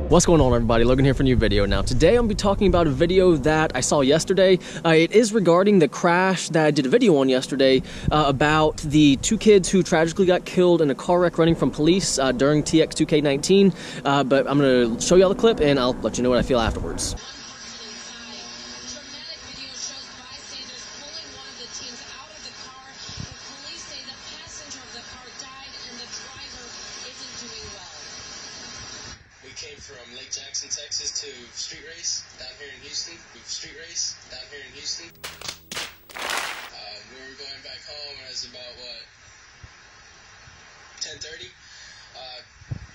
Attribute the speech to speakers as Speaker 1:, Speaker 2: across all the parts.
Speaker 1: What's going on, everybody? Logan here for a new video. Now today I'm going to be talking about a video that I saw yesterday. It is regarding the crash that I did a video on yesterday about the two kids who tragically got killed in a car wreck running from police during Tx2k19. But I'm going to show you all the clip and I'll let you know what I feel afterwards.
Speaker 2: Came from Lake Jackson, Texas to street race down here in Houston. We were going back home and it was about, what, 10:30?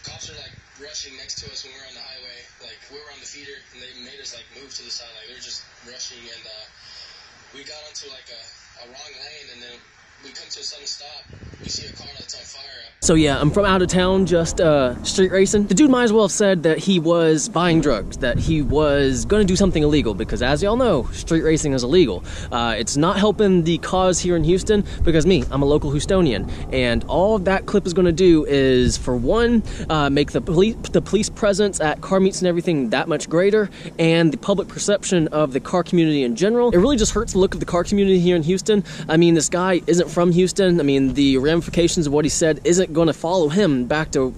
Speaker 2: Cops were like rushing next to us when we were on the highway. Like, we were on the feeder and they made us like move to the side. Like, they were just rushing, and we got onto like a wrong lane, and then we come to a sudden stop. We see a car that's on fire.
Speaker 1: So yeah, I'm from out of town, just street racing. The dude might as well have said that he was buying drugs, that he was gonna do something illegal, because as y'all know, street racing is illegal. It's not helping the cause here in Houston, because I'm a local Houstonian, and all that clip is gonna do is, for one, make the police presence at car meets and everything that much greater, and the public perception of the car community in general. It really just hurts the look of the car community here in Houston. I mean, this guy isn't from Houston. I mean, the ramifications of what he said isn't going to follow him back to,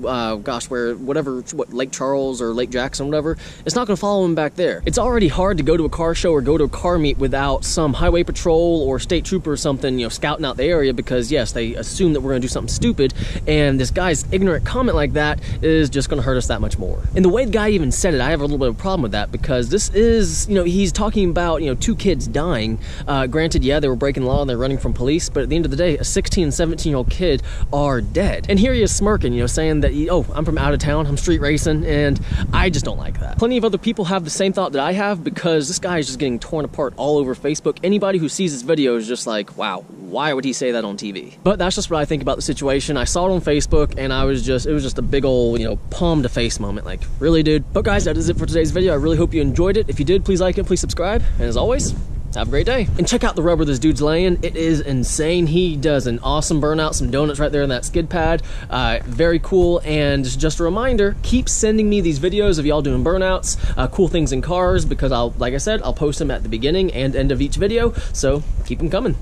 Speaker 1: gosh, what, Lake Charles or Lake Jackson, whatever. It's not going to follow him back there. It's already hard to go to a car show or go to a car meet without some highway patrol or state trooper or something, you know, scouting out the area, because yes, they assume that we're going to do something stupid, and this guy's ignorant comment like that is just going to hurt us that much more. And the way the guy even said it, I have a little bit of a problem with that, because this is, you know, he's talking about, you know, two kids dying. Granted, yeah, they were breaking the law and they're running from police, but at the end of the day, a 16 and 17-year-old kid are dead. And here he is smirking, you know, saying that, oh, I'm from out of town, I'm street racing, and I just don't like that. Plenty of other people have the same thought that I have, because this guy is just getting torn apart all over Facebook. Anybody who sees this video is just like, wow, why would he say that on TV? But that's just what I think about the situation. I saw it on Facebook, and it was just a big old, you know, palm to face moment, like, really, dude? But guys, that is it for today's video. I really hope you enjoyed it. If you did, please like it, please subscribe, and as always, have a great day. And check out the rubber this dude's laying. It is insane. He does an awesome burnout, some donuts right there in that skid pad. Very cool. And just a reminder, keep sending me these videos of y'all doing burnouts, cool things in cars, because like I said, I'll post them at the beginning and end of each video. So keep them coming.